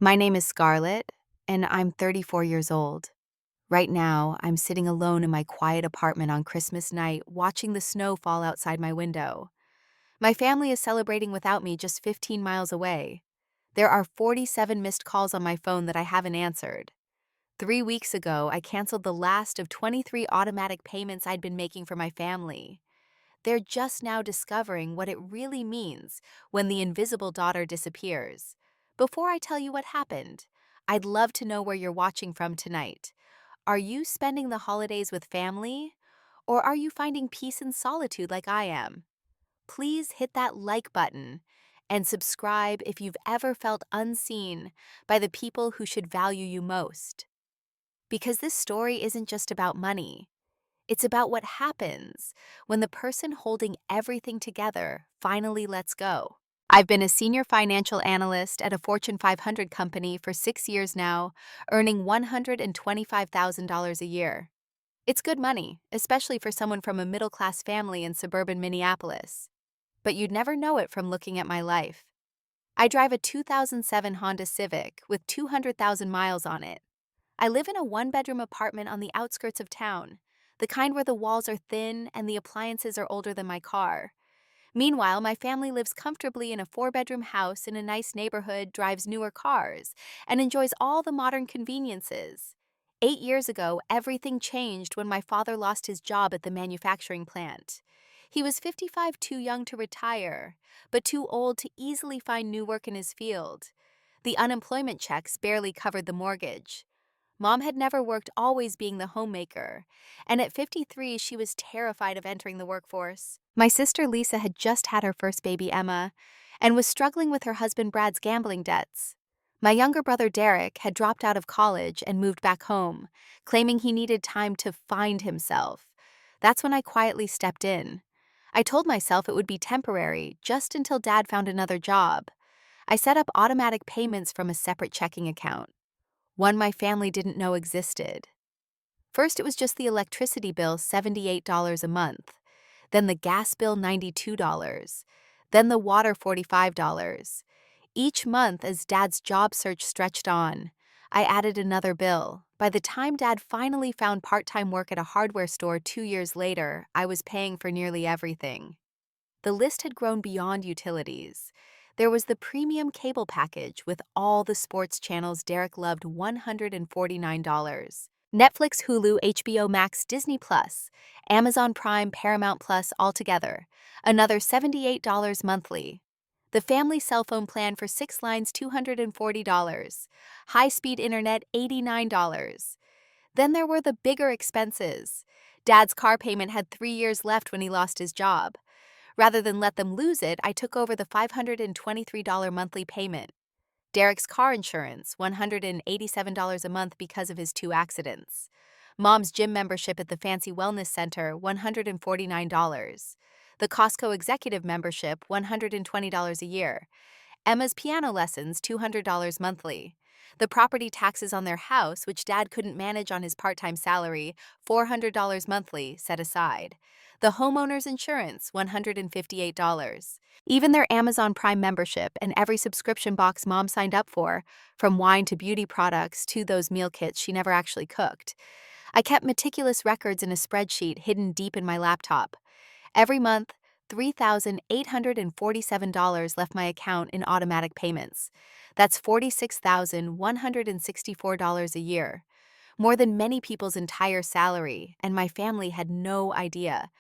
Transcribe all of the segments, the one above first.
My name is Scarlett, and I'm 34 years old. Right now, I'm sitting alone in my quiet apartment on Christmas night, watching the snow fall outside my window. My family is celebrating without me just 15 miles away. There are 47 missed calls on my phone that I haven't answered. 3 weeks ago, I canceled the last of 23 automatic payments I'd been making for my family. They're just now discovering what it really means when the invisible daughter disappears. Before I tell you what happened, I'd love to know where you're watching from tonight. Are you spending the holidays with family? Or are you finding peace in solitude like I am? Please hit that like button and subscribe if you've ever felt unseen by the people who should value you most. Because this story isn't just about money. It's about what happens when the person holding everything together finally lets go. I've been a senior financial analyst at a Fortune 500 company for 6 years now, earning $125,000 a year. It's good money, especially for someone from a middle-class family in suburban Minneapolis. But you'd never know it from looking at my life. I drive a 2007 Honda Civic with 200,000 miles on it. I live in a one-bedroom apartment on the outskirts of town, the kind where the walls are thin and the appliances are older than my car. Meanwhile, my family lives comfortably in a four-bedroom house in a nice neighborhood, drives newer cars, and enjoys all the modern conveniences. 8 years ago, everything changed when my father lost his job at the manufacturing plant. He was 55, too young to retire, but too old to easily find new work in his field. The unemployment checks barely covered the mortgage. Mom had never worked, always being the homemaker, and at 53, she was terrified of entering the workforce. My sister Lisa had just had her first baby, Emma, and was struggling with her husband Brad's gambling debts. My younger brother Derek had dropped out of college and moved back home, claiming he needed time to find himself. That's when I quietly stepped in. I told myself it would be temporary, just until Dad found another job. I set up automatic payments from a separate checking account, one my family didn't know existed. First, it was just the electricity bill, $78 a month, then the gas bill, $92, then the water, $45. Each month, as Dad's job search stretched on, I added another bill. By the time Dad finally found part-time work at a hardware store 2 years later, I was paying for nearly everything. The list had grown beyond utilities. There was the premium cable package with all the sports channels Derek loved, $149. Netflix, Hulu, HBO Max, Disney Plus, Amazon Prime, Paramount Plus altogether, another $78 monthly. The family cell phone plan for 6 lines, $240. High-speed internet, $89. Then there were the bigger expenses. Dad's car payment had 3 years left when he lost his job. Rather than let them lose it, I took over the $523 monthly payment. Derek's car insurance, $187 a month because of his 2 accidents. Mom's gym membership at the fancy wellness center, $149. The Costco executive membership, $120 a year. Emma's piano lessons, $200 monthly. The property taxes on their house, which Dad couldn't manage on his part-time salary, $400 monthly, set aside. The homeowner's insurance, $158. Even their Amazon Prime membership and every subscription box Mom signed up for, from wine to beauty products to those meal kits she never actually cooked. I kept meticulous records in a spreadsheet hidden deep in my laptop. Every month, $3,847 left my account in automatic payments. That's $46,164 a year, more than many people's entire salary, and my family had no idea.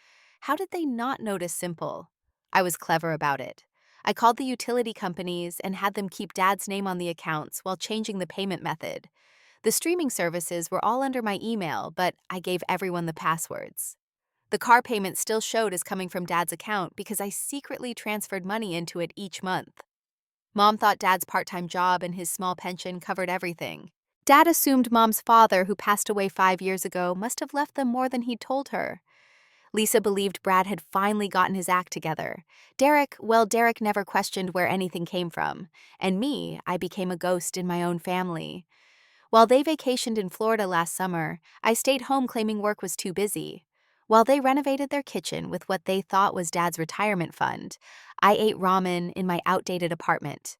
How did they not notice? Simple. I was clever about it. I called the utility companies and had them keep Dad's name on the accounts while changing the payment method. The streaming services were all under my email, but I gave everyone the passwords. The car payment still showed as coming from Dad's account because I secretly transferred money into it each month. Mom thought Dad's part-time job and his small pension covered everything. Dad assumed Mom's father, who passed away 5 years ago, must have left them more than he'd told her. Lisa believed Brad had finally gotten his act together. Derek never questioned where anything came from. And me, I became a ghost in my own family. While they vacationed in Florida last summer, I stayed home claiming work was too busy. While they renovated their kitchen with what they thought was Dad's retirement fund, I ate ramen in my outdated apartment.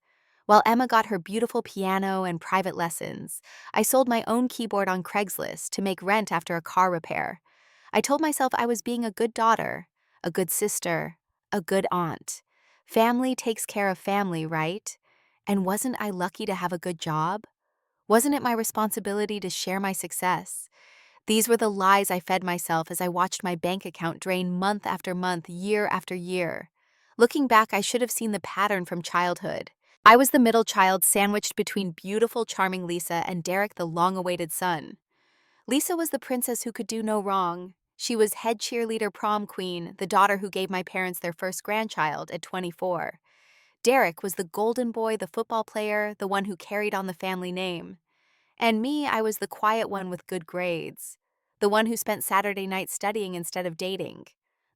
While Emma got her beautiful piano and private lessons, I sold my own keyboard on Craigslist to make rent after a car repair. I told myself I was being a good daughter, a good sister, a good aunt. Family takes care of family, right? And wasn't I lucky to have a good job? Wasn't it my responsibility to share my success? These were the lies I fed myself as I watched my bank account drain month after month, year after year. Looking back, I should have seen the pattern from childhood. I was the middle child sandwiched between beautiful, charming Lisa and Derek, the long-awaited son. Lisa was the princess who could do no wrong. She was head cheerleader prom queen, the daughter who gave my parents their first grandchild at 24. Derek was the golden boy, the football player, the one who carried on the family name. And me, I was the quiet one with good grades. The one who spent Saturday nights studying instead of dating.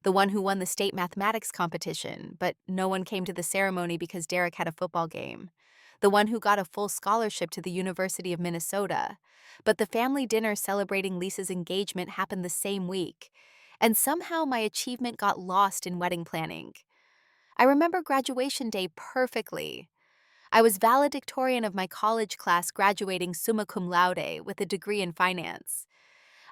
The one who won the state mathematics competition, but no one came to the ceremony because Derek had a football game. The one who got a full scholarship to the University of Minnesota. But the family dinner celebrating Lisa's engagement happened the same week. And somehow my achievement got lost in wedding planning. I remember graduation day perfectly. I was valedictorian of my college class, graduating summa cum laude with a degree in finance.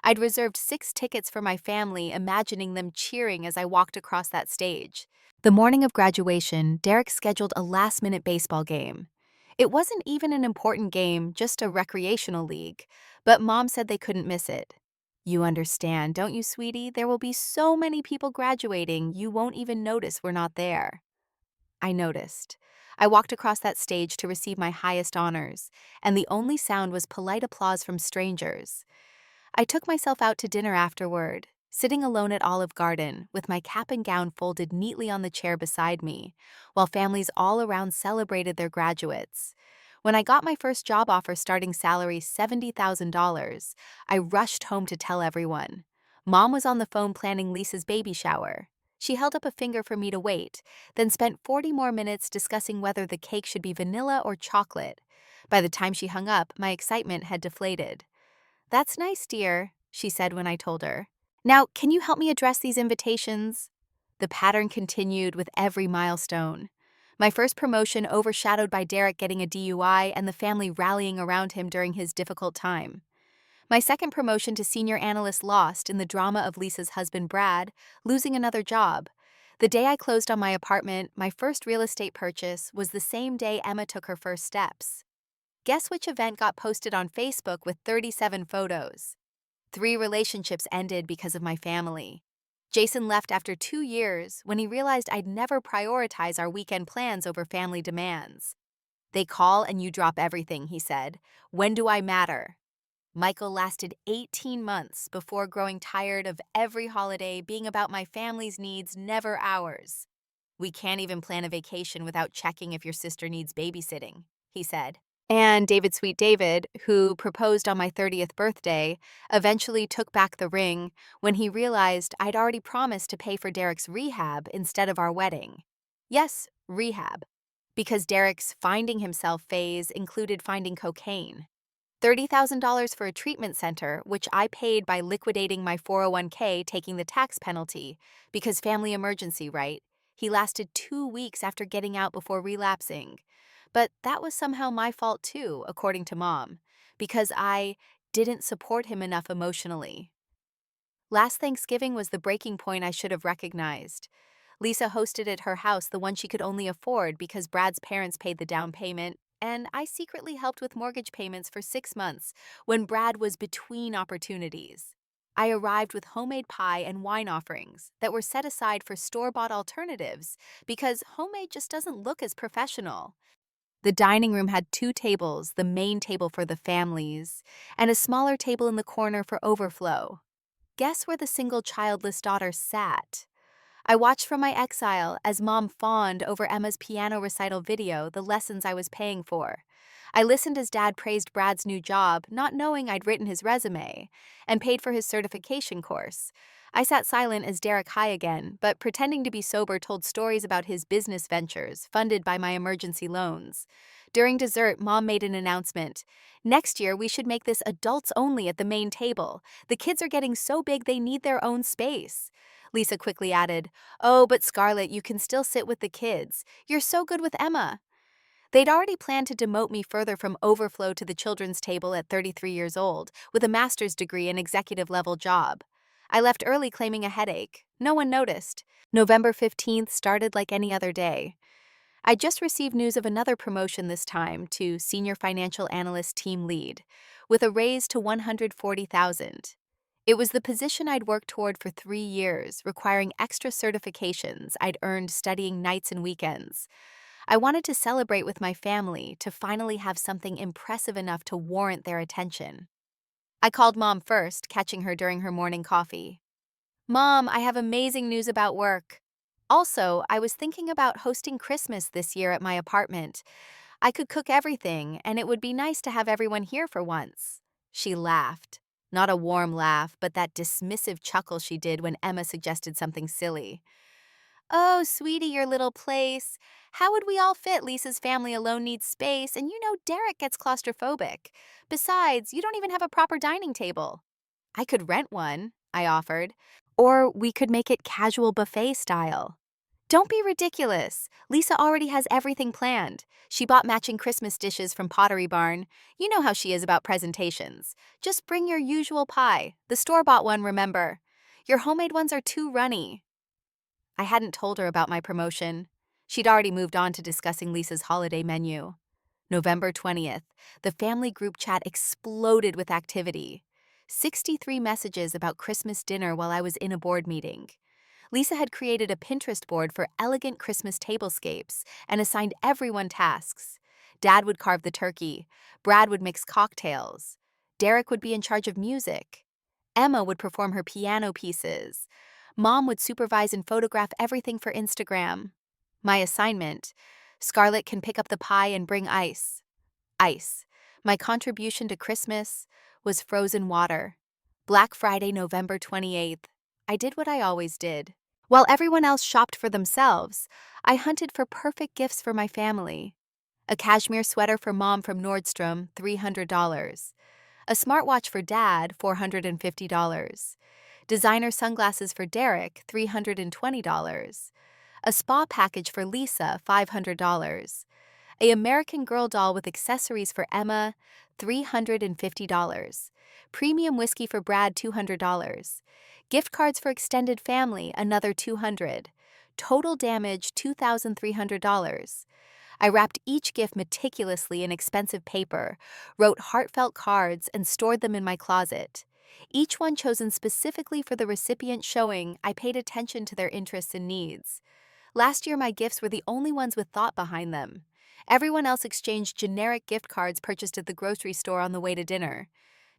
I'd reserved 6 tickets for my family, imagining them cheering as I walked across that stage. The morning of graduation, Derek scheduled a last-minute baseball game. It wasn't even an important game, just a recreational league, but Mom said they couldn't miss it. You understand, don't you, sweetie? There will be so many people graduating, you won't even notice we're not there. I noticed. I walked across that stage to receive my highest honors, and the only sound was polite applause from strangers. I took myself out to dinner afterward, sitting alone at Olive Garden with my cap and gown folded neatly on the chair beside me, while families all around celebrated their graduates. When I got my first job offer, starting salary $70,000, I rushed home to tell everyone. Mom was on the phone planning Lisa's baby shower. She held up a finger for me to wait, then spent 40 more minutes discussing whether the cake should be vanilla or chocolate. By the time she hung up, my excitement had deflated. "That's nice, dear," she said when I told her. "Now, can you help me address these invitations?" The pattern continued with every milestone. My first promotion overshadowed by Derek getting a DUI and the family rallying around him during his difficult time. My second promotion to senior analyst lost in the drama of Lisa's husband Brad losing another job. The day I closed on my apartment, my first real estate purchase, was the same day Emma took her first steps. Guess which event got posted on Facebook with 37 photos? 3 relationships ended because of my family. Jason left after 2 years when he realized I'd never prioritize our weekend plans over family demands. "They call and you drop everything," he said. "When do I matter?" Michael lasted 18 months before growing tired of every holiday being about my family's needs, never ours. "We can't even plan a vacation without checking if your sister needs babysitting," he said. And David Sweet David, who proposed on my 30th birthday, eventually took back the ring when he realized I'd already promised to pay for Derek's rehab instead of our wedding. Yes, rehab. Because Derek's finding himself phase included finding cocaine. $30,000 for a treatment center, which I paid by liquidating my 401k, taking the tax penalty, because family emergency, right? He lasted 2 weeks after getting out before relapsing. But that was somehow my fault too, according to Mom, because I didn't support him enough emotionally. Last Thanksgiving was the breaking point I should have recognized. Lisa hosted at her house, the one she could only afford because Brad's parents paid the down payment, and I secretly helped with mortgage payments for 6 months when Brad was between opportunities. I arrived with homemade pie and wine offerings that were set aside for store-bought alternatives because homemade just doesn't look as professional. The dining room had 2 tables, the main table for the families, and a smaller table in the corner for overflow. Guess where the single childless daughter sat? I watched from my exile as Mom fawned over Emma's piano recital video, the lessons I was paying for. I listened as Dad praised Brad's new job, not knowing I'd written his resume, and paid for his certification course. I sat silent as Derek high again, but pretending to be sober told stories about his business ventures, funded by my emergency loans. During dessert, Mom made an announcement. "Next year, we should make this adults only at the main table. The kids are getting so big they need their own space." Lisa quickly added, "Oh, but Scarlett, you can still sit with the kids. You're so good with Emma." They'd already planned to demote me further from overflow to the children's table at 33 years old, with a master's degree and executive level job. I left early claiming a headache. No one noticed. November 15th started like any other day. I just received news of another promotion this time to Senior Financial Analyst Team Lead, with a raise to $140,000. It was the position I'd worked toward for 3 years, requiring extra certifications I'd earned studying nights and weekends. I wanted to celebrate with my family to finally have something impressive enough to warrant their attention. I called Mom first, catching her during her morning coffee. Mom, I have amazing news about work. Also, I was thinking about hosting Christmas this year at my apartment. I could cook everything, and it would be nice to have everyone here for once. She laughed. Not a warm laugh, but that dismissive chuckle she did when Emma suggested something silly. Oh, sweetie, your little place. How would we all fit? Lisa's family alone needs space, and you know Derek gets claustrophobic. Besides, you don't even have a proper dining table. I could rent one, I offered. Or we could make it casual buffet style. Don't be ridiculous. Lisa already has everything planned. She bought matching Christmas dishes from Pottery Barn. You know how she is about presentations. Just bring your usual pie. The store-bought one, remember. Your homemade ones are too runny. I hadn't told her about my promotion. She'd already moved on to discussing Lisa's holiday menu. November 20th, the family group chat exploded with activity. 63 messages about Christmas dinner while I was in a board meeting. Lisa had created a Pinterest board for elegant Christmas tablescapes and assigned everyone tasks. Dad would carve the turkey. Brad would mix cocktails. Derek would be in charge of music. Emma would perform her piano pieces. Mom would supervise and photograph everything for Instagram. My assignment: Scarlett can pick up the pie and bring ice. Ice. My contribution to Christmas was frozen water. Black Friday, November 28th. I did what I always did. While everyone else shopped for themselves, I hunted for perfect gifts for my family. A cashmere sweater for Mom from Nordstrom, $300. A smartwatch for Dad, $450. Designer sunglasses for Derek, $320. A spa package for Lisa, $500. A American Girl doll with accessories for Emma, $350. Premium whiskey for Brad, $200. Gift cards for extended family, another $200. Total damage, $2,300. I wrapped each gift meticulously in expensive paper, wrote heartfelt cards, and stored them in my closet. Each one chosen specifically for the recipient, showing I paid attention to their interests and needs. Last year, my gifts were the only ones with thought behind them. Everyone else exchanged generic gift cards purchased at the grocery store on the way to dinner.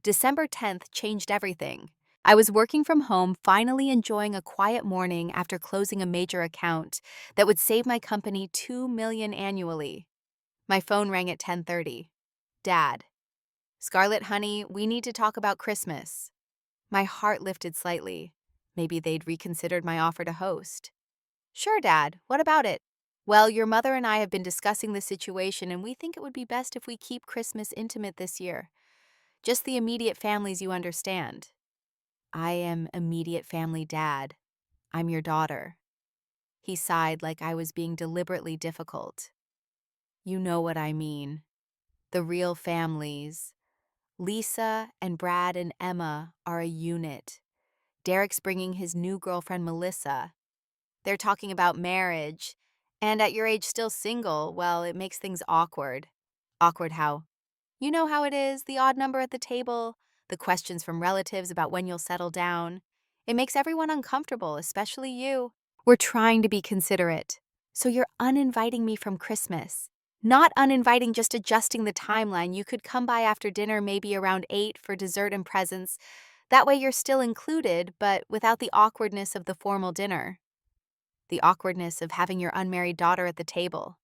December 10th changed everything. I was working from home, finally enjoying a quiet morning after closing a major account that would save my company $2 million annually. My phone rang at 10:30. Dad. Scarlett, honey, we need to talk about Christmas. My heart lifted slightly. Maybe they'd reconsidered my offer to host. Sure, Dad. What about it? Well, your mother and I have been discussing the situation, and we think it would be best if we keep Christmas intimate this year. Just the immediate families you understand. I am immediate family, Dad. I'm your daughter. He sighed like I was being deliberately difficult. You know what I mean. The real families. Lisa and Brad and Emma are a unit. Derek's bringing his new girlfriend, Melissa. They're talking about marriage. And at your age still single, well, it makes things awkward. Awkward how? You know how it is, the odd number at the table, the questions from relatives about when you'll settle down. It makes everyone uncomfortable, especially you. We're trying to be considerate. So you're uninviting me from Christmas. Not uninviting, just adjusting the timeline. You could come by after dinner, maybe around 8 for dessert and presents. That way you're still included, but without the awkwardness of the formal dinner. The awkwardness of having your unmarried daughter at the table.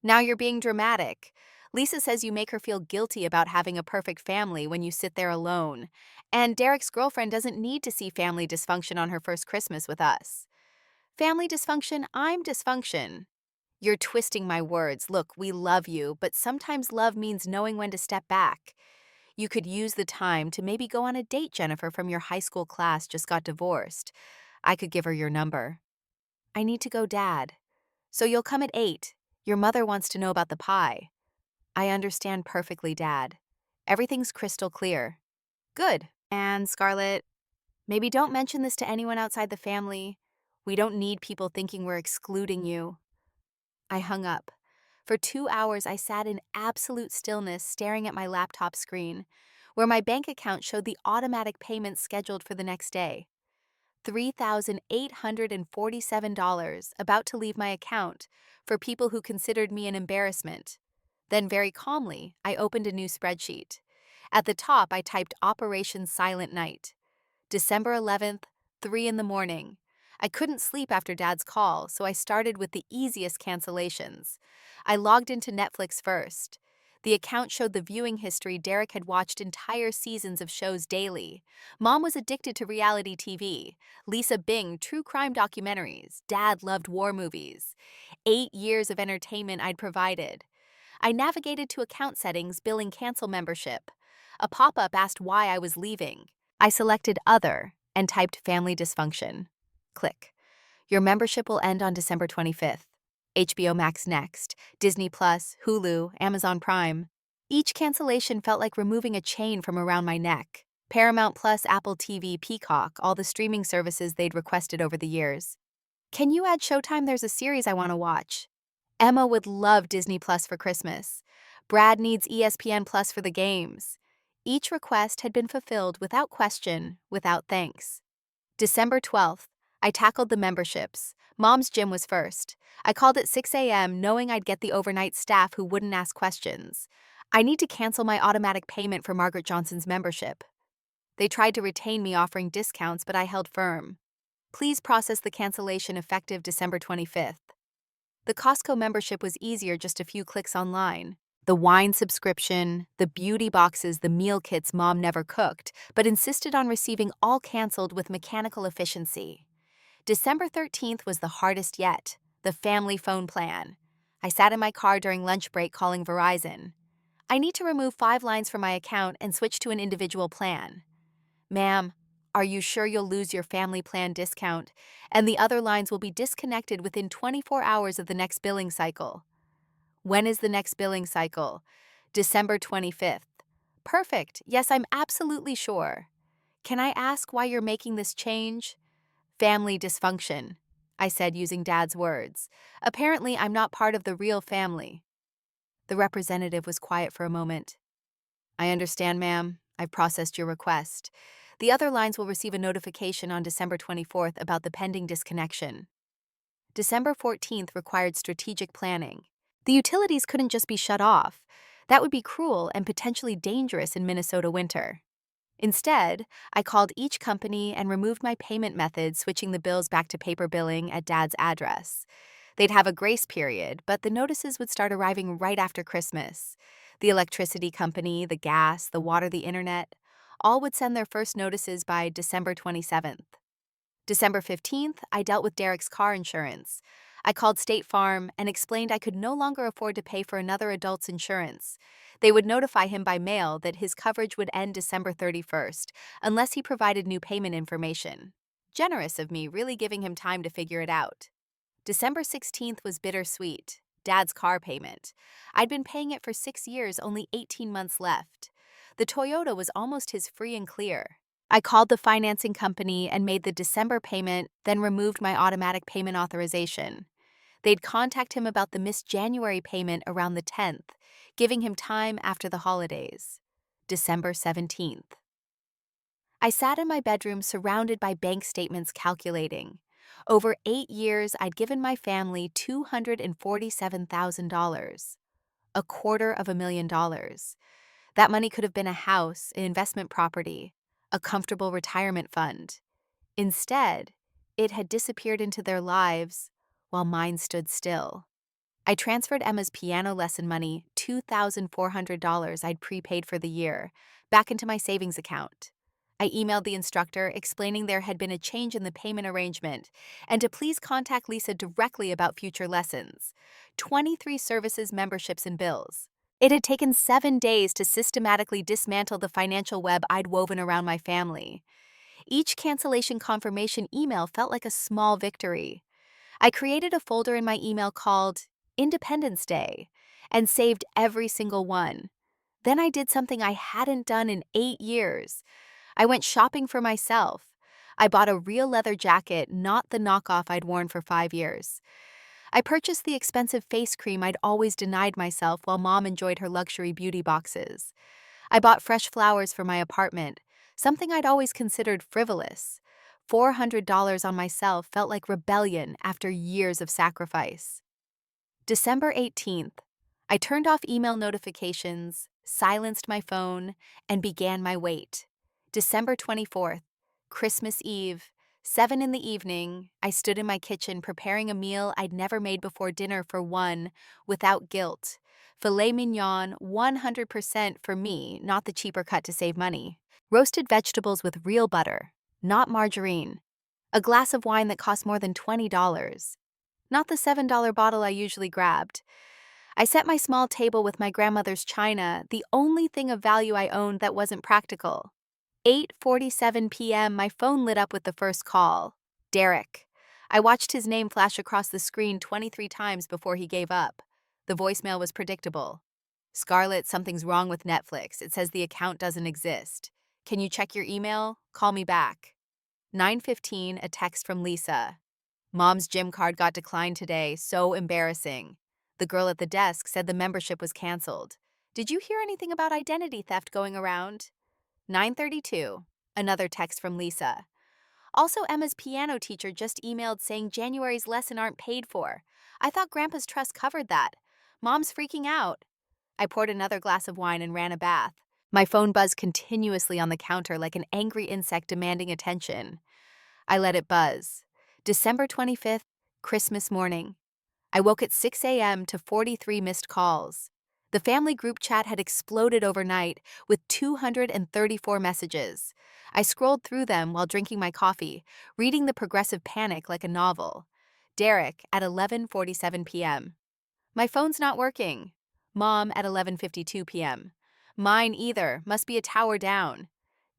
Now you're being dramatic. Lisa says you make her feel guilty about having a perfect family when you sit there alone. And Derek's girlfriend doesn't need to see family dysfunction on her first Christmas with us. Family dysfunction, I'm dysfunction. You're twisting my words. Look, we love you, but sometimes love means knowing when to step back. You could use the time to maybe go on a date. Jennifer from your high school class just got divorced. I could give her your number. I need to go, Dad. So you'll come at 8. Your mother wants to know about the pie. I understand perfectly, Dad. Everything's crystal clear. Good. And Scarlett, maybe don't mention this to anyone outside the family. We don't need people thinking we're excluding you. I hung up. For 2 hours, I sat in absolute stillness staring at my laptop screen, where my bank account showed the automatic payments scheduled for the next day. $3,847 about to leave my account for people who considered me an embarrassment. Then, very calmly, I opened a new spreadsheet. At the top, I typed Operation Silent Night. December 11th, 3 in the morning. I couldn't sleep after Dad's call, so I started with the easiest cancellations. I logged into Netflix first. The account showed the viewing history. Derek had watched entire seasons of shows daily. Mom was addicted to reality TV. Lisa binged true crime documentaries. Dad loved war movies. 8 years of entertainment I'd provided. I navigated to account settings, billing cancel membership. A pop-up asked why I was leaving. I selected Other and typed Family Dysfunction. Click. Your membership will end on December 25th. HBO Max next, Disney Plus, Hulu, Amazon Prime. Each cancellation felt like removing a chain from around my neck. Paramount Plus, Apple TV, Peacock, all the streaming services they'd requested over the years. Can you add Showtime? There's a series I want to watch. Emma would love Disney Plus for Christmas. Brad needs ESPN Plus for the games. Each request had been fulfilled without question, without thanks. December 12th, I tackled the memberships. Mom's gym was first. I called at 6 a.m. knowing I'd get the overnight staff who wouldn't ask questions. I need to cancel my automatic payment for Margaret Johnson's membership. They tried to retain me, offering discounts, but I held firm. Please process the cancellation effective December 25th. The Costco membership was easier, just a few clicks online. The wine subscription, the beauty boxes, the meal kits Mom never cooked, but insisted on receiving all canceled with mechanical efficiency. December 13th was the hardest yet, the family phone plan. I sat in my car during lunch break calling Verizon. I need to remove 5 lines from my account and switch to an individual plan. Ma'am, are you sure you'll lose your family plan discount? And the other lines will be disconnected within 24 hours of the next billing cycle. When is the next billing cycle? December 25th. Perfect. Yes, I'm absolutely sure. Can I ask why you're making this change? Family dysfunction, I said using Dad's words. Apparently, I'm not part of the real family. The representative was quiet for a moment. I understand, ma'am. I've processed your request. The other lines will receive a notification on December 24th about the pending disconnection. December 14th required strategic planning. The utilities couldn't just be shut off. That would be cruel and potentially dangerous in Minnesota winter. Instead, I called each company and removed my payment method, switching the bills back to paper billing at Dad's address. They'd have a grace period, but the notices would start arriving right after Christmas. The electricity company, the gas, the water, the internet, all would send their first notices by December 27th. December 15th, I dealt with Derek's car insurance. I called State Farm and explained I could no longer afford to pay for another adult's insurance. They would notify him by mail that his coverage would end December 31st, unless he provided new payment information. Generous of me, really giving him time to figure it out. December 16th was bittersweet. Dad's car payment. I'd been paying it for 6 years, only 18 months left. The Toyota was almost his free and clear. I called the financing company and made the December payment, then removed my automatic payment authorization. They'd contact him about the missed January payment around the 10th, giving him time after the holidays. December 17th. I sat in my bedroom surrounded by bank statements calculating. Over 8 years, I'd given my family $247,000, $250,000. That money could have been a house, an investment property, a comfortable retirement fund. Instead, it had disappeared into their lives while mine stood still. I transferred Emma's piano lesson money, $2,400 I'd prepaid for the year, back into my savings account. I emailed the instructor explaining there had been a change in the payment arrangement and to please contact Lisa directly about future lessons. 23 services, memberships, and bills. It had taken 7 days to systematically dismantle the financial web I'd woven around my family. Each cancellation confirmation email felt like a small victory. I created a folder in my email called Independence Day, and saved every single one. Then I did something I hadn't done in 8 years. I went shopping for myself. I bought a real leather jacket, not the knockoff I'd worn for 5 years. I purchased the expensive face cream I'd always denied myself while Mom enjoyed her luxury beauty boxes. I bought fresh flowers for my apartment, something I'd always considered frivolous. $400 on myself felt like rebellion after years of sacrifice. December 18th, I turned off email notifications, silenced my phone, and began my wait. December 24th, Christmas Eve, 7 in the evening, I stood in my kitchen preparing a meal I'd never made before dinner for one, without guilt. Filet mignon, 100% for me, not the cheaper cut to save money. Roasted vegetables with real butter, not margarine. A glass of wine that cost more than $20. Not the $7 bottle I usually grabbed. I set my small table with my grandmother's china, the only thing of value I owned that wasn't practical. 8:47 p.m., my phone lit up with the first call. Derek. I watched his name flash across the screen 23 times before he gave up. The voicemail was predictable. Scarlett, something's wrong with Netflix. It says the account doesn't exist. Can you check your email? Call me back. 9:15, a text from Lisa. Mom's gym card got declined today, so embarrassing. The girl at the desk said the membership was canceled. Did you hear anything about identity theft going around? 9:32, another text from Lisa. Also, Emma's piano teacher just emailed saying January's lesson aren't paid for. I thought Grandpa's trust covered that. Mom's freaking out. I poured another glass of wine and ran a bath. My phone buzzed continuously on the counter like an angry insect demanding attention. I let it buzz. December 25th, Christmas morning. I woke at 6 a.m. to 43 missed calls. The family group chat had exploded overnight with 234 messages. I scrolled through them while drinking my coffee, reading The Progressive Panic like a novel. Derek at 11:47 p.m. My phone's not working. Mom at 11:52 p.m. Mine either, must be a tower down.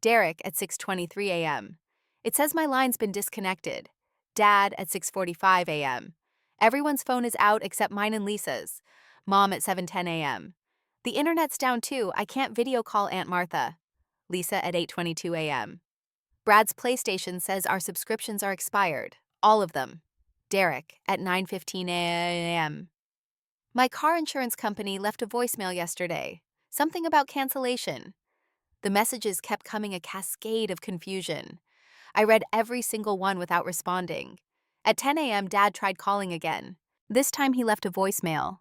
Derek at 6:23 a.m. It says my line's been disconnected. Dad at 6:45 a.m. Everyone's phone is out except mine and Lisa's. Mom at 7:10 a.m. The internet's down too, I can't video call Aunt Martha. Lisa at 8:22 a.m. Brad's PlayStation says our subscriptions are expired. All of them. Derek at 9:15 a.m. My car insurance company left a voicemail yesterday. Something about cancellation. The messages kept coming a cascade of confusion. I read every single one without responding. At 10 a.m., Dad tried calling again. This time he left a voicemail.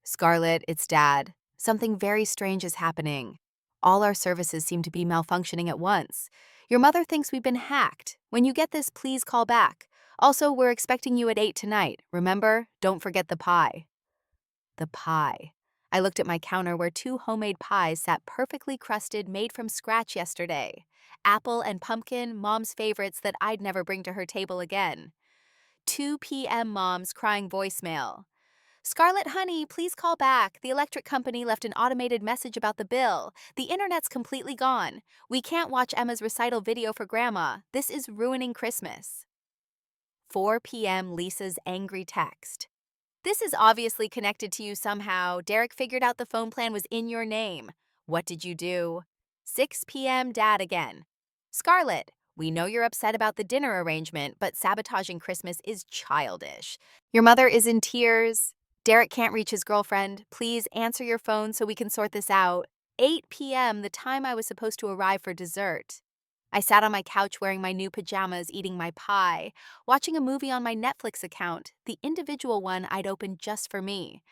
Scarlett, it's Dad. Something very strange is happening. All our services seem to be malfunctioning at once. Your mother thinks we've been hacked. When you get this, please call back. Also, we're expecting you at 8 tonight. Remember, don't forget the pie. The pie. I looked at my counter where 2 homemade pies sat perfectly crusted, made from scratch yesterday. Apple and pumpkin, Mom's favorites that I'd never bring to her table again. 2 p.m. Mom's crying voicemail. Scarlett, honey, please call back. The electric company left an automated message about the bill. The internet's completely gone. We can't watch Emma's recital video for Grandma. This is ruining Christmas. 4 p.m. Lisa's angry text. This is obviously connected to you somehow. Derek figured out the phone plan was in your name. What did you do? 6 p.m. Dad again. Scarlett, we know you're upset about the dinner arrangement, but sabotaging Christmas is childish. Your mother is in tears. Derek can't reach his girlfriend. Please answer your phone so we can sort this out. 8 p.m., the time I was supposed to arrive for dessert. I sat on my couch wearing my new pajamas, eating my pie, watching a movie on my Netflix account, the individual one I'd opened just for me.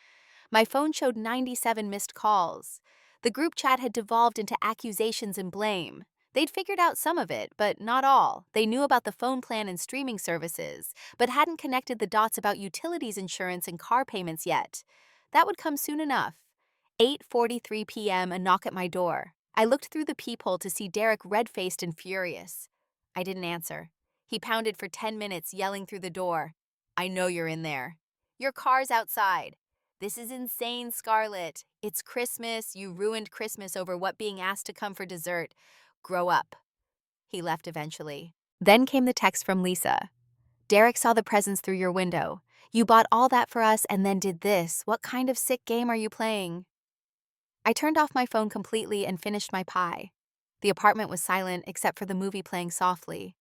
My phone showed 97 missed calls. The group chat had devolved into accusations and blame. They'd figured out some of it, but not all. They knew about the phone plan and streaming services, but hadn't connected the dots about utilities insurance and car payments yet. That would come soon enough. 8:43 p.m., a knock at my door. I looked through the peephole to see Derek red-faced and furious. I didn't answer. He pounded for 10 minutes, yelling through the door. I know you're in there. Your car's outside. This is insane, Scarlett. It's Christmas. You ruined Christmas over what being asked to come for dessert. Grow up. He left eventually. Then came the text from Lisa. Derek saw the presents through your window. You bought all that for us and then did this. What kind of sick game are you playing? I turned off my phone completely and finished my pie. The apartment was silent except for the movie playing softly.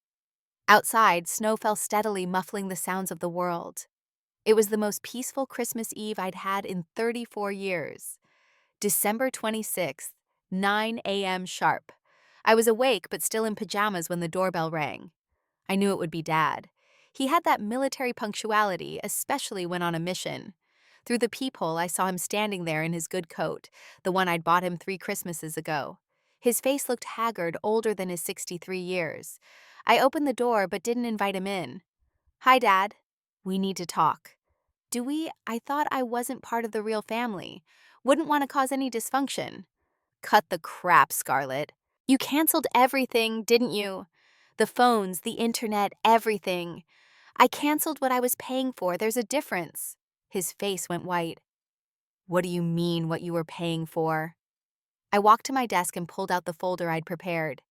Outside, snow fell steadily, muffling the sounds of the world. It was the most peaceful Christmas Eve I'd had in 34 years. December 26th, 9 a.m. sharp. I was awake but still in pajamas when the doorbell rang. I knew it would be Dad. He had that military punctuality, especially when on a mission. Through the peephole, I saw him standing there in his good coat, the one I'd bought him 3 Christmases ago. His face looked haggard, older than his 63 years. I opened the door but didn't invite him in. "Hi, Dad. We need to talk." "Do we? I thought I wasn't part of the real family. Wouldn't want to cause any dysfunction." "Cut the crap, Scarlett. You canceled everything, didn't you? The phones, the internet, everything. I canceled what I was paying for. There's a difference." His face went white. "What do you mean, what you were paying for?" I walked to my desk and pulled out the folder I'd prepared.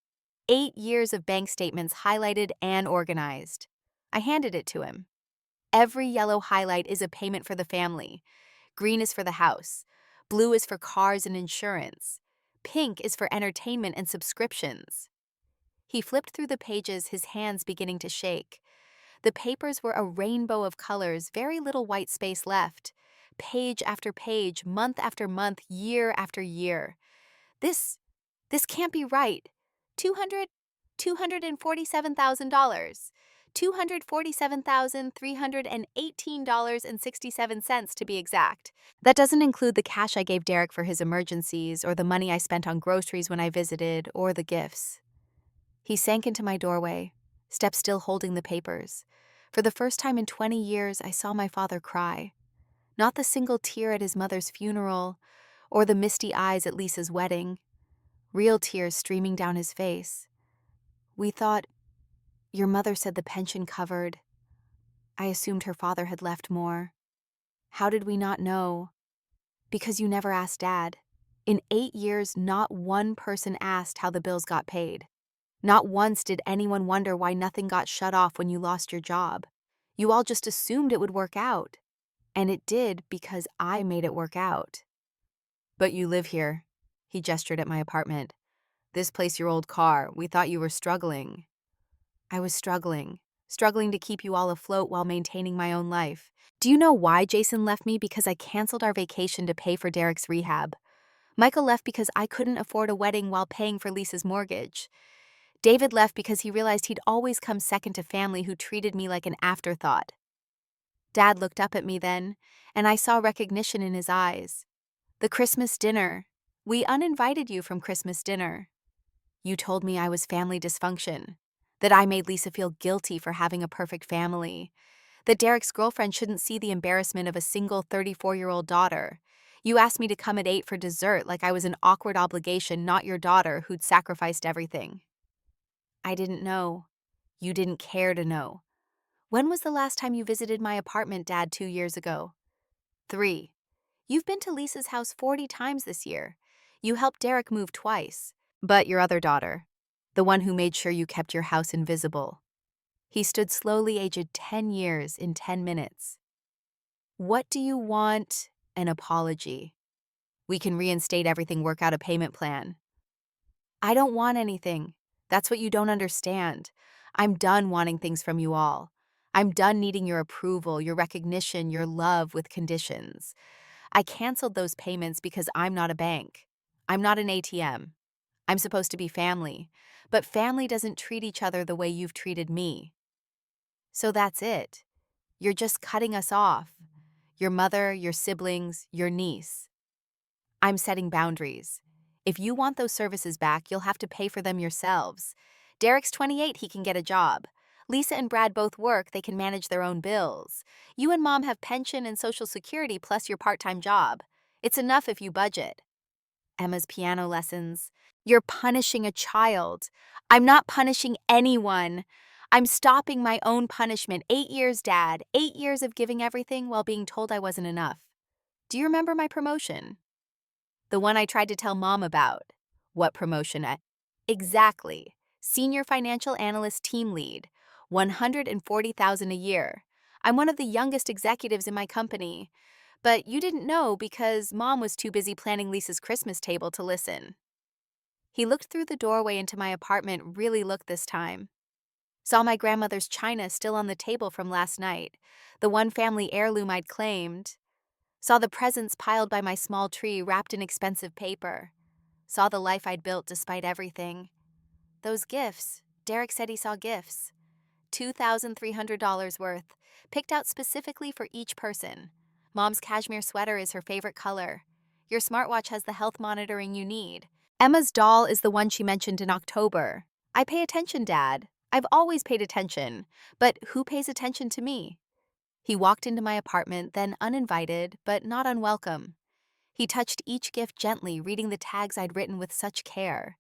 8 years of bank statements highlighted and organized. I handed it to him. Every yellow highlight is a payment for the family. Green is for the house. Blue is for cars and insurance. Pink is for entertainment and subscriptions. He flipped through the pages, his hands beginning to shake. The papers were a rainbow of colors, very little white space left. Page after page, month after month, year after year. This can't be right. $247,000. $247,318.67 to be exact. That doesn't include the cash I gave Derek for his emergencies, or the money I spent on groceries when I visited, or the gifts. He sank into my doorway, steps still holding the papers. For the first time in 20 years, I saw my father cry. Not the single tear at his mother's funeral, or the misty eyes at Lisa's wedding. Real tears streaming down his face. "We thought, your mother said the pension covered. I assumed her father had left more. How did we not know? Because you never asked Dad. In 8 years, not one person asked how the bills got paid. Not once did anyone wonder why nothing got shut off when you lost your job. You all just assumed it would work out. And it did because I made it work out." "But you live here." He gestured at my apartment. "This place your old car. We thought you were struggling." "I was struggling to keep you all afloat while maintaining my own life. Do you know why Jason left me? Because I canceled our vacation to pay for Derek's rehab. Michael left because I couldn't afford a wedding while paying for Lisa's mortgage. David left because he realized he'd always come second to family who treated me like an afterthought." Dad looked up at me then, and I saw recognition in his eyes. "The Christmas dinner. We uninvited you from Christmas dinner. You told me I was family dysfunction, that I made Lisa feel guilty for having a perfect family, that Derek's girlfriend shouldn't see the embarrassment of a single 34-year-old daughter. You asked me to come at 8 for dessert like I was an awkward obligation, not your daughter who'd sacrificed everything." "I didn't know. You didn't care to know. When was the last time you visited my apartment, Dad, 2 years ago?" 3. You've been to Lisa's house 40 times this year. You helped Derek move twice. But your other daughter, the one who made sure you kept your house invisible." He stood slowly, aged 10 years in 10 minutes. "What do you want?" "An apology. We can reinstate everything, work out a payment plan." "I don't want anything. That's what you don't understand. I'm done wanting things from you all. I'm done needing your approval, your recognition, your love with conditions. I canceled those payments because I'm not a bank. I'm not an ATM. I'm supposed to be family, but family doesn't treat each other the way you've treated me. So that's it. You're just cutting us off. Your mother, your siblings, your niece. I'm setting boundaries. If you want those services back, you'll have to pay for them yourselves. Derek's 28, he can get a job. Lisa and Brad both work, they can manage their own bills. You and Mom have pension and Social Security plus your part-time job. It's enough if you budget." Emma's piano lessons. "You're punishing a child. I'm not punishing anyone. I'm stopping my own punishment. 8 years, Dad. 8 years of giving everything while being told I wasn't enough. Do you remember my promotion? The one I tried to tell Mom about." "What promotion?" "Exactly. Senior Financial Analyst Team Lead. $140,000 a year. I'm one of the youngest executives in my company. But you didn't know because Mom was too busy planning Lisa's Christmas table to listen. He looked through the doorway into my apartment, really looked this time. Saw my grandmother's china still on the table from last night, the one family heirloom I'd claimed. Saw the presents piled by my small tree wrapped in expensive paper. Saw the life I'd built despite everything. Those gifts, Derek said he saw gifts. $2,300 worth, picked out specifically for each person. Mom's cashmere sweater is her favorite color. Your smartwatch has the health monitoring you need. Emma's doll is the one she mentioned in October. I pay attention, Dad. I've always paid attention. But who pays attention to me? He walked into my apartment, then uninvited, but not unwelcome. He touched each gift gently, reading the tags I'd written with such care.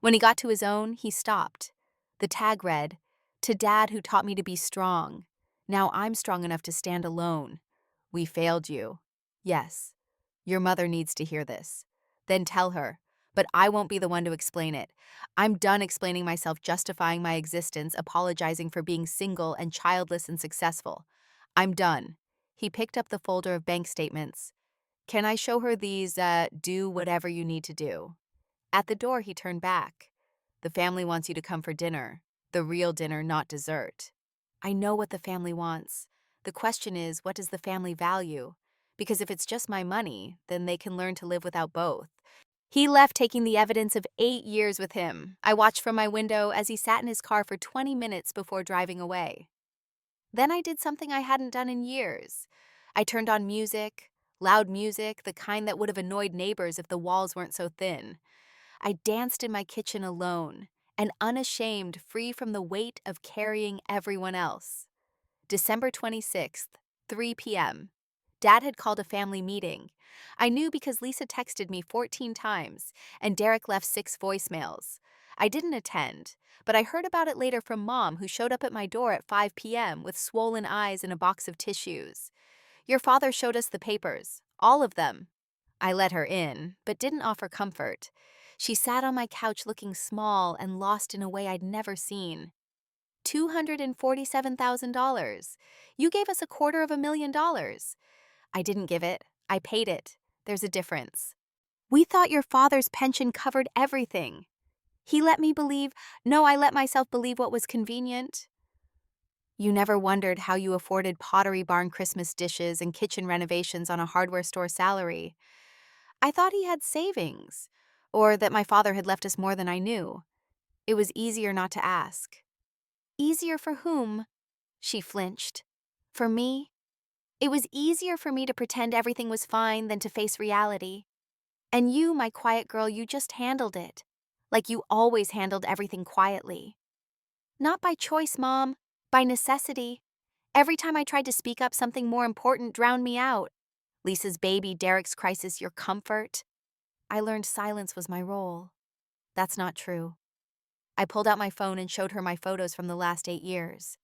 When he got to his own, he stopped. The tag read, "To Dad who taught me to be strong. Now I'm strong enough to stand alone. We failed you. Yes. Your mother needs to hear this. Then tell her. But I won't be the one to explain it. I'm done explaining myself, justifying my existence, apologizing for being single and childless and successful. I'm done." He picked up the folder of bank statements. "Can I show her these, do whatever you need to do?" At the door, he turned back. "The family wants you to come for dinner. The real dinner, not dessert." I know what the family wants. The question is, what does the family value? Because if it's just my money, then they can learn to live without both. He left, taking the evidence of 8 years with him. I watched from my window as he sat in his car for 20 minutes before driving away. Then I did something I hadn't done in years. I turned on music, loud music, the kind that would have annoyed neighbors if the walls weren't so thin. I danced in my kitchen alone, and unashamed, free from the weight of carrying everyone else. December 26th, 3 p.m. Dad had called a family meeting. I knew because Lisa texted me 14 times, and Derek left 6 voicemails. I didn't attend, but I heard about it later from Mom, who showed up at my door at 5 p.m. with swollen eyes and a box of tissues. "Your father showed us the papers, all of them." I let her in, but didn't offer comfort. She sat on my couch looking small and lost in a way I'd never seen. $247,000. You gave us $250,000. I didn't give it. I paid it. There's a difference. We thought your father's pension covered everything. He let me believe, no, I let myself believe what was convenient. You never wondered how you afforded Pottery Barn Christmas dishes and kitchen renovations on a hardware store salary. I thought he had savings, or that my father had left us more than I knew. It was easier not to ask. Easier for whom? She flinched. For me? It was easier for me to pretend everything was fine than to face reality. And you, my quiet girl, you just handled it. Like you always handled everything quietly. Not by choice, Mom. By necessity. Every time I tried to speak up, something more important drowned me out. Lisa's baby, Derek's crisis, your comfort. I learned silence was my role. That's not true. I pulled out my phone and showed her my photos from the last 8 years.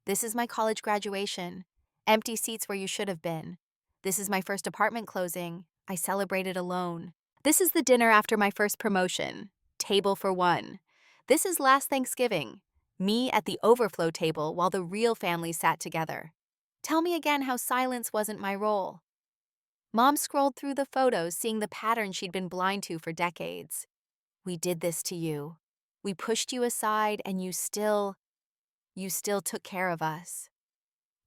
This is my college graduation. Empty seats where you should have been. This is my first apartment closing. I celebrated alone. This is the dinner after my first promotion. Table for one. This is last Thanksgiving. Me at the overflow table while the real family sat together. Tell me again how silence wasn't my role. Mom scrolled through the photos, seeing the pattern she'd been blind to for decades. We did this to you. We pushed you aside, and you still took care of us.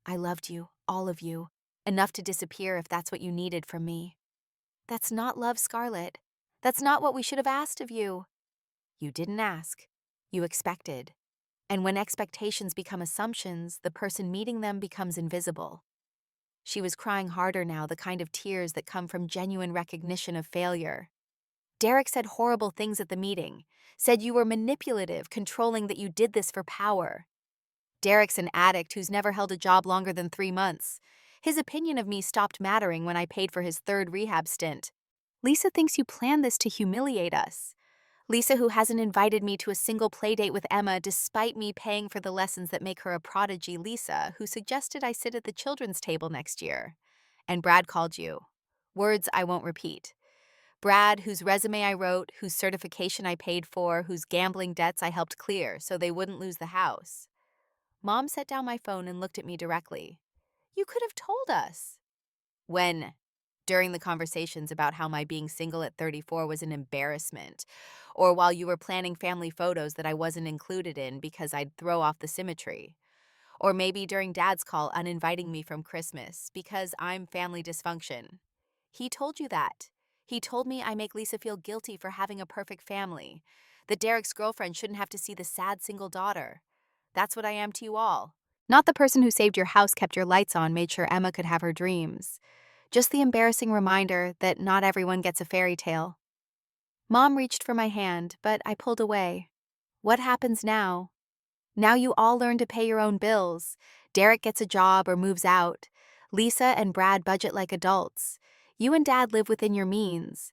I loved you, all of you, enough to disappear if that's what you needed from me. That's not love, Scarlett. That's not what we should have asked of you. You didn't ask. You expected. And when expectations become assumptions, the person meeting them becomes invisible. She was crying harder now, the kind of tears that come from genuine recognition of failure. Derek said horrible things at the meeting, said you were manipulative, controlling, that you did this for power. Derek's an addict who's never held a job longer than 3 months. His opinion of me stopped mattering when I paid for his 3rd rehab stint. Lisa thinks you planned this to humiliate us. Lisa, who hasn't invited me to a single playdate with Emma despite me paying for the lessons that make her a prodigy. Lisa, who suggested I sit at the children's table next year. And Brad called you. Words I won't repeat. Brad, whose resume I wrote, whose certification I paid for, whose gambling debts I helped clear so they wouldn't lose the house. Mom set down my phone and looked at me directly. You could have told us. When? During the conversations about how my being single at 34 was an embarrassment, or while you were planning family photos that I wasn't included in because I'd throw off the symmetry. Or maybe during Dad's call uninviting me from Christmas because I'm family dysfunction. He told you that. He told me I make Lisa feel guilty for having a perfect family, that Derek's girlfriend shouldn't have to see the sad single daughter. That's what I am to you all. Not the person who saved your house, kept your lights on, made sure Emma could have her dreams. Just the embarrassing reminder that not everyone gets a fairy tale. Mom reached for my hand, but I pulled away. What happens now? Now you all learn to pay your own bills. Derek gets a job or moves out. Lisa and Brad budget like adults. You and Dad live within your means.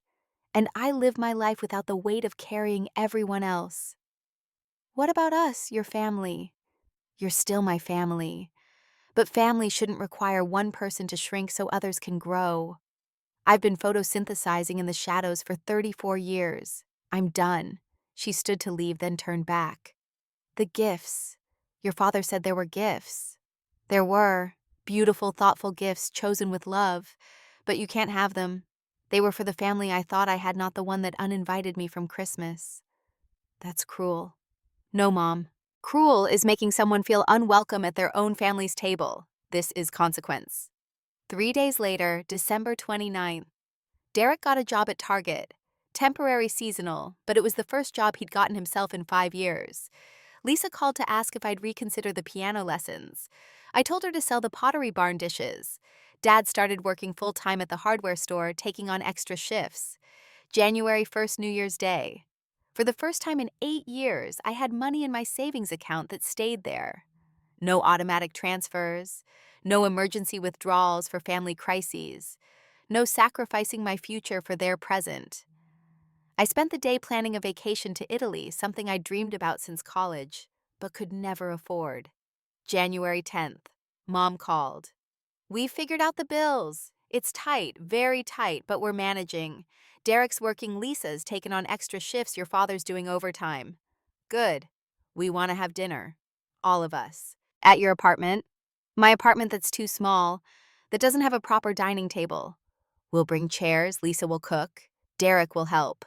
And I live my life without the weight of carrying everyone else. What about us, your family? You're still my family. But family shouldn't require one person to shrink so others can grow. I've been photosynthesizing in the shadows for 34 years. I'm done. She stood to leave, then turned back. The gifts. Your father said there were gifts. There were. Beautiful, thoughtful gifts chosen with love. But you can't have them. They were for the family I thought I had, not the one that uninvited me from Christmas. That's cruel. No, Mom. Cruel is making someone feel unwelcome at their own family's table. This is consequence. 3 days later, December 29th, Derek got a job at Target. Temporary, seasonal, but it was the first job he'd gotten himself in 5 years. Lisa called to ask if I'd reconsider the piano lessons. I told her to sell the Pottery Barn dishes. Dad started working full-time at the hardware store, taking on extra shifts. January 1st, New Year's Day. For the first time in 8 years, I had money in my savings account that stayed there. No automatic transfers, no emergency withdrawals for family crises, no sacrificing my future for their present. I spent the day planning a vacation to Italy, something I'd dreamed about since college, but could never afford. January 10th, Mom called. We figured out the bills. It's tight, very tight, but we're managing. Derek's working, Lisa's taken on extra shifts, your father's doing overtime. Good. We want to have dinner. All of us. At your apartment. My apartment that's too small, that doesn't have a proper dining table. We'll bring chairs, Lisa will cook, Derek will help.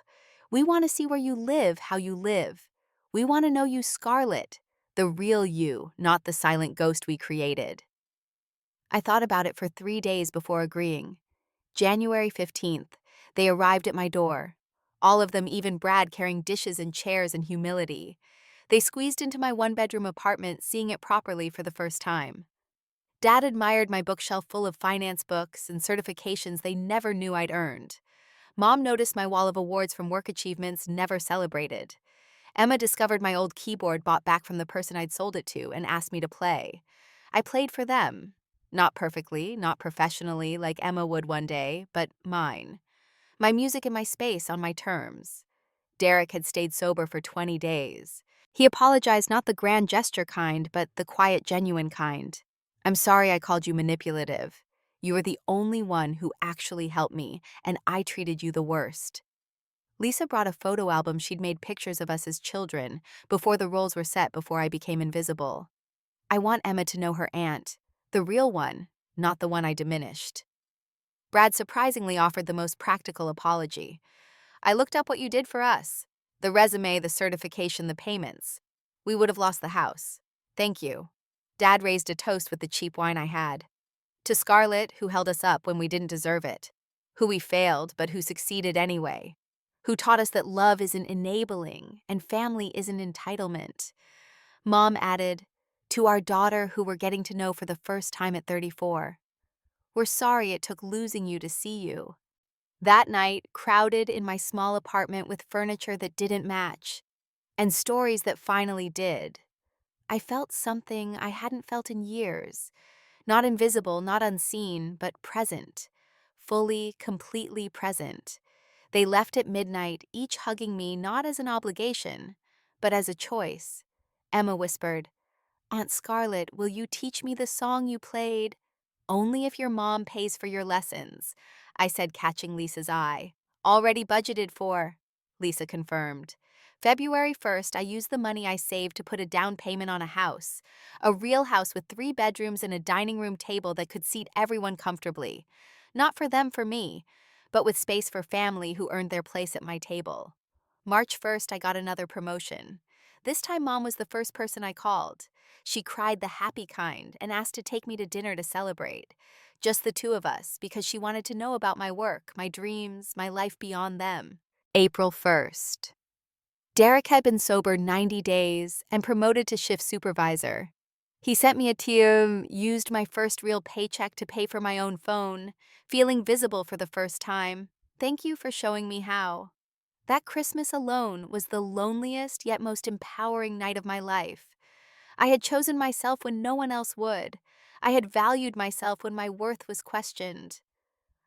We want to see where you live, how you live. We want to know you, Scarlett, the real you, not the silent ghost we created. I thought about it for 3 days before agreeing. January 15th, they arrived at my door. All of them, even Brad, carrying dishes and chairs in humility. They squeezed into my one-bedroom apartment, seeing it properly for the first time. Dad admired my bookshelf full of finance books and certifications they never knew I'd earned. Mom noticed my wall of awards from work achievements never celebrated. Emma discovered my old keyboard bought back from the person I'd sold it to and asked me to play. I played for them. Not perfectly, not professionally like Emma would one day, but mine. My music and my space on my terms. Derek had stayed sober for 20 days. He apologized, not the grand gesture kind, but the quiet, genuine kind. I'm sorry I called you manipulative. You were the only one who actually helped me, and I treated you the worst. Lisa brought a photo album she'd made, pictures of us as children, before the roles were set, before I became invisible. I want Emma to know her aunt, the real one, not the one I diminished. Brad surprisingly offered the most practical apology. I looked up what you did for us. The resume, the certification, the payments. We would have lost the house. Thank you. Dad raised a toast with the cheap wine I had. To Scarlett, who held us up when we didn't deserve it. Who we failed, but who succeeded anyway. Who taught us that love isn't enabling and family isn't entitlement. Mom added, to our daughter, who we're getting to know for the first time at 34. We're sorry it took losing you to see you. That night, crowded in my small apartment with furniture that didn't match, and stories that finally did, I felt something I hadn't felt in years. Not invisible, not unseen, but present. Fully, completely present. They left at midnight, each hugging me not as an obligation, but as a choice. Emma whispered, Aunt Scarlett, will you teach me the song you played? Only if your mom pays for your lessons, I said, catching Lisa's eye. Already budgeted for, Lisa confirmed. February 1st, I used the money I saved to put a down payment on a real house with 3 bedrooms and a dining room table that could seat everyone comfortably. Not for them, for me, but with space for family who earned their place at my table. March 1st, I got another promotion. This time, Mom was the first person I called. She cried the happy kind and asked to take me to dinner to celebrate. Just the two of us, because she wanted to know about my work, my dreams, my life beyond them. April 1st. Derek had been sober 90 days and promoted to shift supervisor. He sent me a tear, used my first real paycheck to pay for my own phone, feeling visible for the first time. Thank you for showing me how. That Christmas alone was the loneliest yet most empowering night of my life. I had chosen myself when no one else would. I had valued myself when my worth was questioned.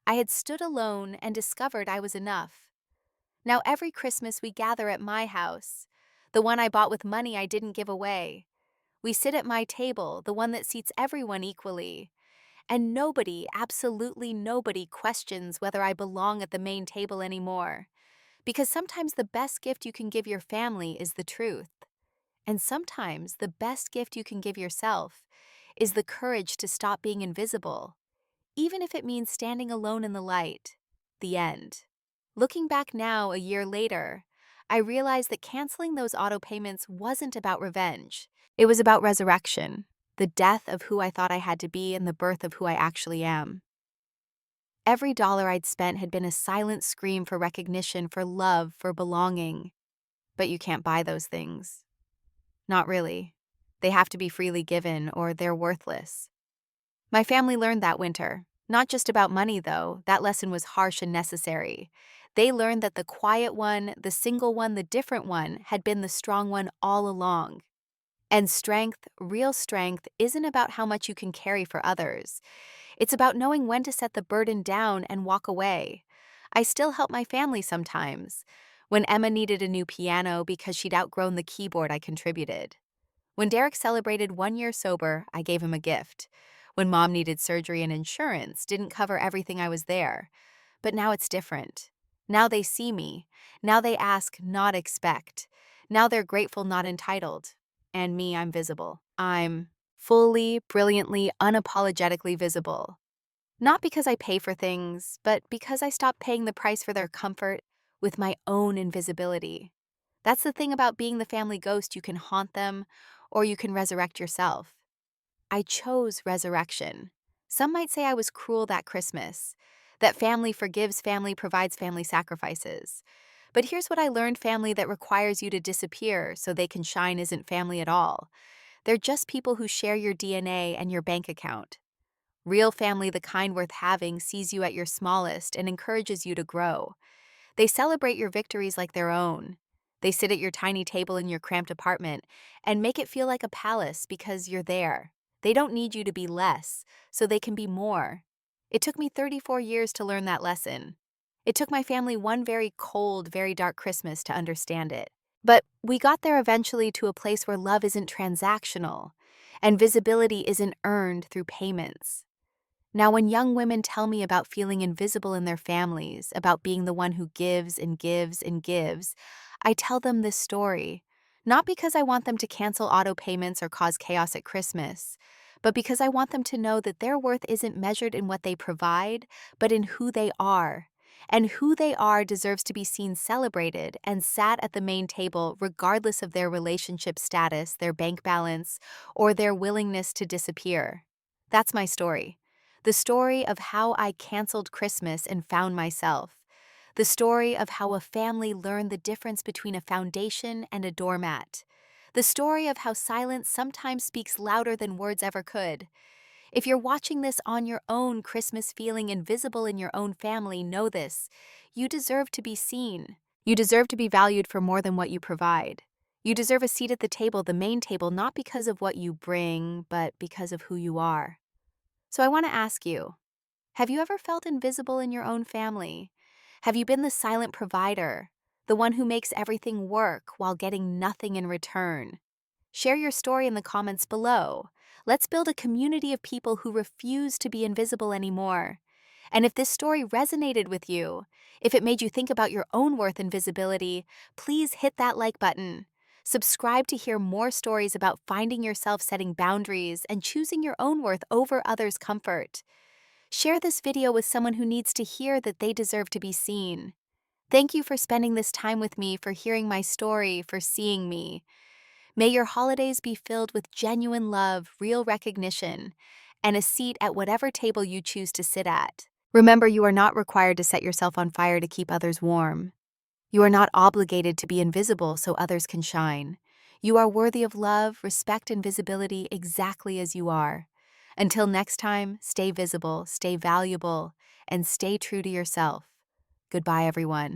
I had stood alone and discovered I was enough. Now every Christmas we gather at my house, the one I bought with money I didn't give away. We sit at my table, the one that seats everyone equally. And nobody, absolutely nobody, questions whether I belong at the main table anymore. Because sometimes the best gift you can give your family is the truth. And sometimes the best gift you can give yourself is the courage to stop being invisible, even if it means standing alone in the light. The end. Looking back now, a year later, I realized that canceling those auto payments wasn't about revenge. It was about resurrection, the death of who I thought I had to be and the birth of who I actually am. Every dollar I'd spent had been a silent scream for recognition, for love, for belonging. But you can't buy those things. Not really. They have to be freely given, or they're worthless. My family learned that winter. Not just about money, though. That lesson was harsh and necessary. They learned that the quiet one, the single one, the different one, had been the strong one all along. And strength, real strength, isn't about how much you can carry for others. It's about knowing when to set the burden down and walk away. I still help my family sometimes. When Emma needed a new piano because she'd outgrown the keyboard I contributed. When Derek celebrated 1 year sober, I gave him a gift. When Mom needed surgery and insurance didn't cover everything, I was there. But now it's different. Now they see me. Now they ask, not expect. Now they're grateful, not entitled. And me, I'm visible. I'm fully, brilliantly, unapologetically visible. Not because I pay for things, but because I stopped paying the price for their comfort with my own invisibility. That's the thing about being the family ghost. You can haunt them, or you can resurrect yourself. I chose resurrection. Some might say I was cruel that Christmas, that family forgives family, provides family sacrifices. But here's what I learned: family that requires you to disappear so they can shine isn't family at all. They're just people who share your DNA and your bank account. Real family, the kind worth having, sees you at your smallest and encourages you to grow. They celebrate your victories like their own. They sit at your tiny table in your cramped apartment and make it feel like a palace because you're there. They don't need you to be less, so they can be more. It took me 34 years to learn that lesson. It took my family one very cold, very dark Christmas to understand it. But we got there eventually, to a place where love isn't transactional and visibility isn't earned through payments. Now, when young women tell me about feeling invisible in their families, about being the one who gives and gives and gives, I tell them this story, not because I want them to cancel auto payments or cause chaos at Christmas, but because I want them to know that their worth isn't measured in what they provide, but in who they are. And who they are deserves to be seen celebrated and sat at the main table regardless of their relationship status, their bank balance, or their willingness to disappear. That's my story. The story of how I canceled Christmas and found myself. The story of how a family learned the difference between a foundation and a doormat. The story of how silence sometimes speaks louder than words ever could. If you're watching this on your own Christmas, feeling invisible in your own family, know this: you deserve to be seen. You deserve to be valued for more than what you provide. You deserve a seat at the table, the main table, not because of what you bring, but because of who you are. So I want to ask you, have you ever felt invisible in your own family? Have you been the silent provider, the one who makes everything work while getting nothing in return? Share your story in the comments below. Let's build a community of people who refuse to be invisible anymore. And if this story resonated with you, if it made you think about your own worth and visibility, please hit that like button. Subscribe to hear more stories about finding yourself setting boundaries and choosing your own worth over others' comfort. Share this video with someone who needs to hear that they deserve to be seen. Thank you for spending this time with me, for hearing my story, for seeing me. May your holidays be filled with genuine love, real recognition, and a seat at whatever table you choose to sit at. Remember, you are not required to set yourself on fire to keep others warm. You are not obligated to be invisible so others can shine. You are worthy of love, respect, and visibility exactly as you are. Until next time, stay visible, stay valuable, and stay true to yourself. Goodbye, everyone.